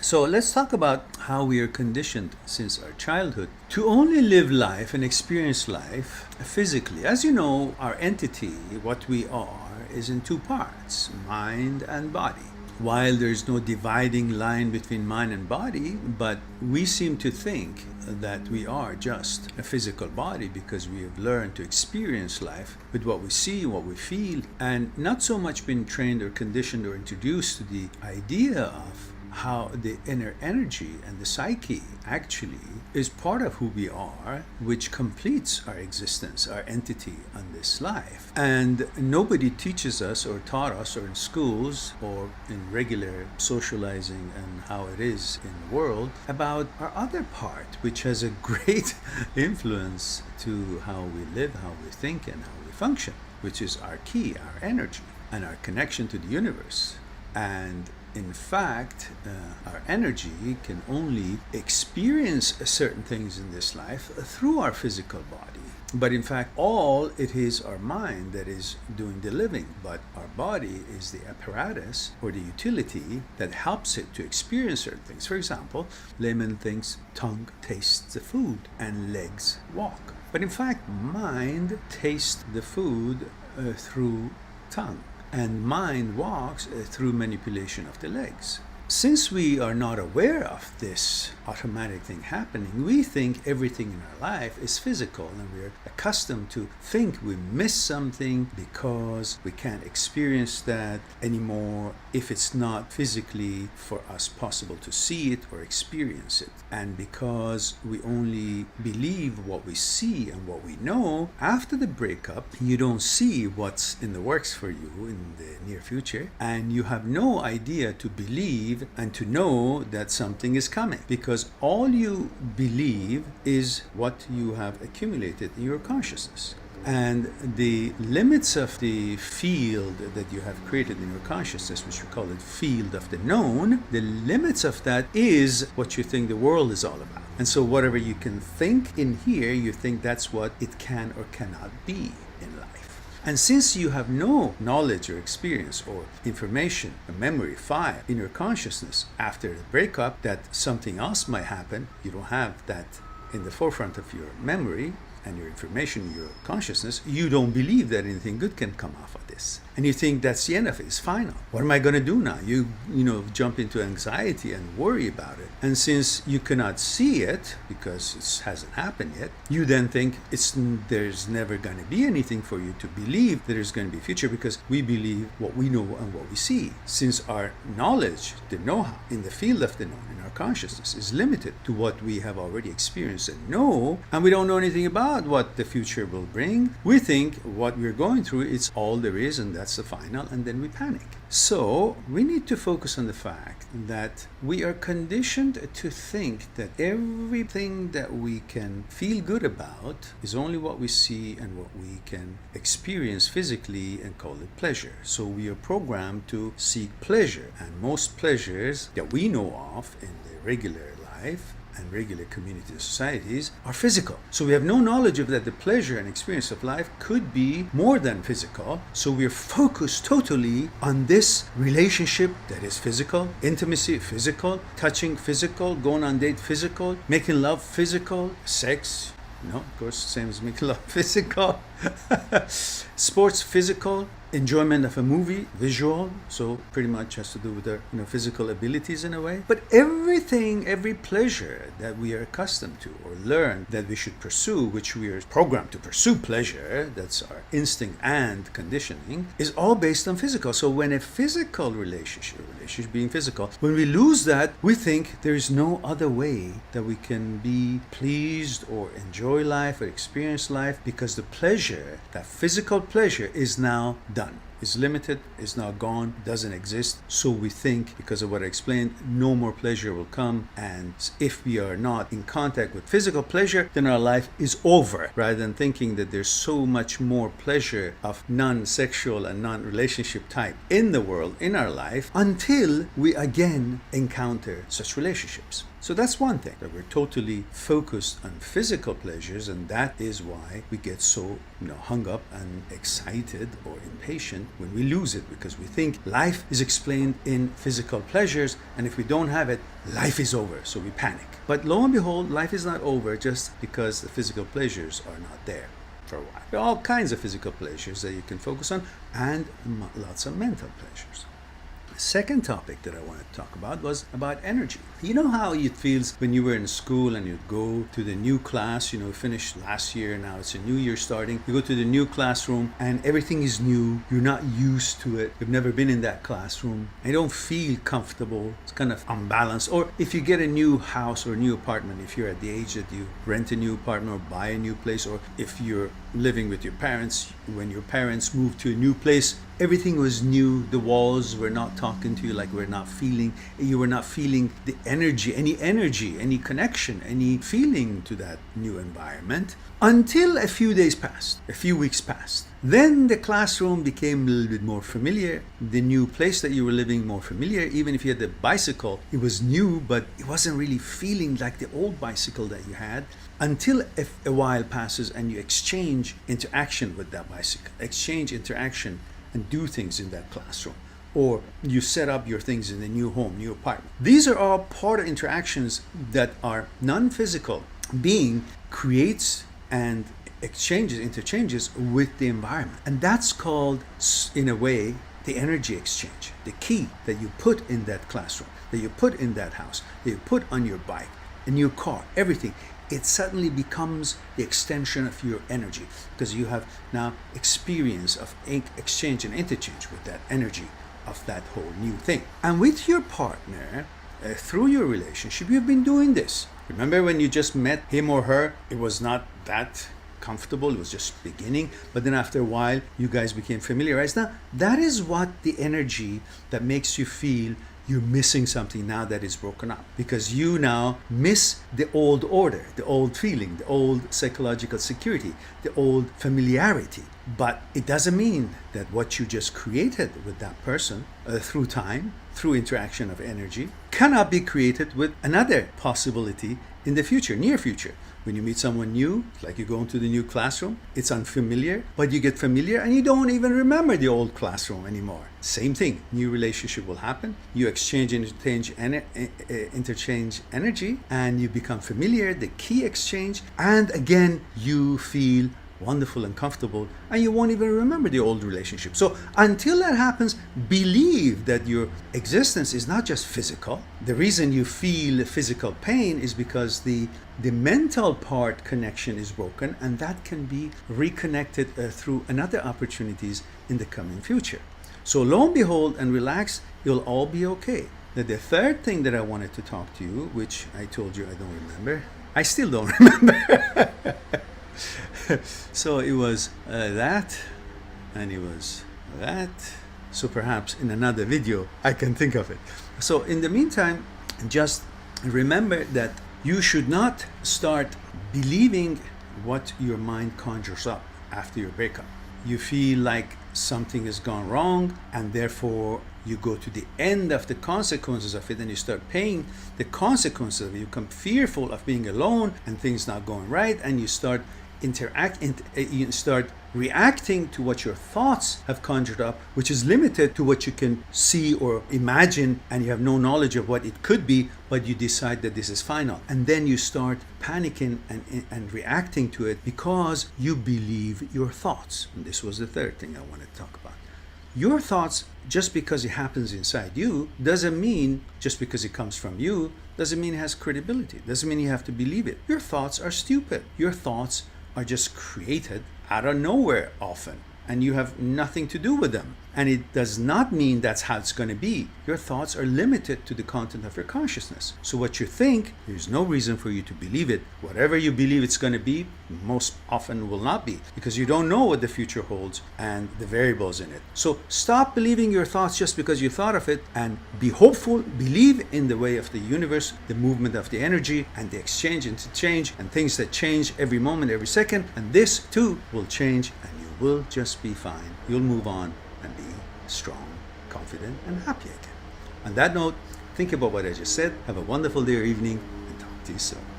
So let's talk about how we are conditioned since our childhood to only live life and experience life physically. As you know, our entity, what we are, is in two parts, mind and body. While there's no dividing line between mind and body, but we seem to think that we are just a physical body because we have learned to experience life with what we see, what we feel, and not so much been trained or conditioned or introduced to the idea of how the inner energy and the psyche actually is part of who we are, which completes our existence, our entity on this life. And nobody teaches us or taught us, or in schools or in regular socializing and how it is in the world, about our other part, which has a great influence to how we live, how we think, and how we function, which is our key, our energy, and our connection to the universe. And in fact, our energy can only experience certain things in this life through our physical body. But in fact, all it is our mind that is doing the living, but our body is the apparatus or the utility that helps it to experience certain things. For example, layman thinks tongue tastes the food and legs walk. But in fact, mind tastes the food through tongue, and mind walks through manipulation of the legs. Since we are not aware of this automatic thing happening, we think everything in our life is physical, and we're accustomed to think we miss something because we can't experience that anymore if it's not physically for us possible to see it or experience it. And because we only believe what we see and what we know, after the breakup, you don't see what's in the works for you in the near future, and you have no idea to believe and to know that something is coming, because all you believe is what you have accumulated in your consciousness. And the limits of the field that you have created in your consciousness, which we call it field of the known, the limits of that is what you think the world is all about. And so whatever you can think in here, you think that's what it can or cannot be in life. And since you have no knowledge or experience or information, a memory, file in your consciousness after the breakup that something else might happen, you don't have that in the forefront of your memory and your information, your consciousness, you don't believe that anything good can come off of this. And you think that's the end of it, it's final. What am I going to do now? You jump into anxiety and worry about it. And since you cannot see it because it hasn't happened yet, you then think there's never going to be anything for you to believe that there's going to be a future, because we believe what we know and what we see. Since our knowledge, the know-how in the field of the known, in our consciousness, is limited to what we have already experienced and know, and we don't know anything about what the future will bring, we think what we're going through is all there is, and that's the final, and then we panic. So we need to focus on the fact that we are conditioned to think that everything that we can feel good about is only what we see and what we can experience physically and call it pleasure. So we are programmed to seek pleasure, and most pleasures that we know of in the regular life and regular community societies are physical. So we have no knowledge of that the pleasure and experience of life could be more than physical. So we're focused totally on this relationship that is physical, intimacy physical, touching physical, going on date physical, making love physical, sex, of course, same as making love physical, sports physical, enjoyment of a movie, visual, so pretty much has to do with our physical abilities in a way. But everything, every pleasure that we are accustomed to or learn that we should pursue, which we are programmed to pursue pleasure, that's our instinct and conditioning, is all based on physical. So when a physical relationship being physical, when we lose that, we think there is no other way that we can be pleased or enjoy life or experience life, because the pleasure, that physical pleasure, is now done, is limited, is now gone, doesn't exist. So we think, because of what I explained, no more pleasure will come, and if we are not in contact with physical pleasure, then our life is over, rather than thinking that there's so much more pleasure of non-sexual and non-relationship type in the world, in our life, until we again encounter such relationships. So that's one thing, that we're totally focused on physical pleasures, and that is why we get so hung up and excited or impatient when we lose it, because we think life is explained in physical pleasures, and if we don't have it, life is over, so we panic. But lo and behold, life is not over just because the physical pleasures are not there for a while. There are all kinds of physical pleasures that you can focus on, and lots of mental pleasures. Second topic that I wanted to talk about was about energy. You know how it feels when you were in school and you'd go to the new class, finished last year, now it's a new year starting. You go to the new classroom and everything is new. You're not used to it. You've never been in that classroom. You don't feel comfortable. It's kind of unbalanced. Or if you get a new house or a new apartment, if you're at the age that you rent a new apartment or buy a new place, or if you're living with your parents, when your parents moved to a new place, everything was new. The walls were not talking to you, like you were not feeling the energy, any connection, any feeling to that new environment, until a few days passed, a few weeks passed. Then the classroom became a little bit more familiar, the new place that you were living more familiar. Even if you had the bicycle, it was new, but it wasn't really feeling like the old bicycle that you had, until a while passes and you exchange interaction with that bicycle, and do things in that classroom, or you set up your things in the new home, new apartment. These are all part of interactions that are non-physical. Being creates and interchanges with the environment, and that's called, in a way, the energy exchange. The key that you put in that classroom, that you put in that house, that you put on your bike, in your car, everything, it suddenly becomes the extension of your energy, because you have now experience of exchange and interchange with that energy of that whole new thing. And with your partner, through your relationship, you've been doing this. Remember when you just met him or her, it was not that comfortable, it was just beginning, but then after a while you guys became familiarized. Now that is what the energy that makes you feel you're missing something now that is broken up, because you now miss the old order, the old feeling, the old psychological security, the old familiarity. But it doesn't mean that what you just created with that person through time, through interaction of energy, cannot be created with another possibility in the future, near future. When you meet someone new, it's like you go into the new classroom, it's unfamiliar, but you get familiar and you don't even remember the old classroom anymore. Same thing, new relationship will happen. You exchange and interchange energy, and you become familiar, the key exchange, and again, you feel wonderful and comfortable, and you won't even remember the old relationship. So until that happens, believe that your existence is not just physical. The reason you feel physical pain is because the mental part connection is broken, and that can be reconnected through another opportunities in the coming future. So lo and behold, and relax, you'll all be okay. Now the third thing that I wanted to talk to you, which I told you I don't remember, I still don't remember. So it was that, and it was that. So perhaps in another video I can think of it. So in the meantime, just remember that you should not start believing what your mind conjures up after your breakup. You feel like something has gone wrong, and therefore you go to the end of the consequences of it, and you start paying the consequences of it. You become fearful of being alone and things not going right, and you start you start reacting to what your thoughts have conjured up, which is limited to what you can see or imagine, and you have no knowledge of what it could be, but you decide that this is final. And then you start panicking and reacting to it because you believe your thoughts. And this was the third thing I wanted to talk about. Your thoughts, just because it happens inside you, doesn't mean, just because it comes from you, doesn't mean it has credibility. Doesn't mean you have to believe it. Your thoughts are stupid. Your thoughts are just created out of nowhere often, and you have nothing to do with them. And it does not mean that's how it's going to be. Your thoughts are limited to the content of your consciousness. So what you think, there's no reason for you to believe it. Whatever you believe it's going to be, most often will not be, because you don't know what the future holds and the variables in it. So stop believing your thoughts just because you thought of it, and be hopeful. Believe in the way of the universe, the movement of the energy, and the exchange and interchange, and things that change every moment, every second. And this too will change, and you will just be fine. You'll move on and be strong, confident, and happy again. On that note, Think about what I just said. Have a wonderful day or evening, and talk to you soon.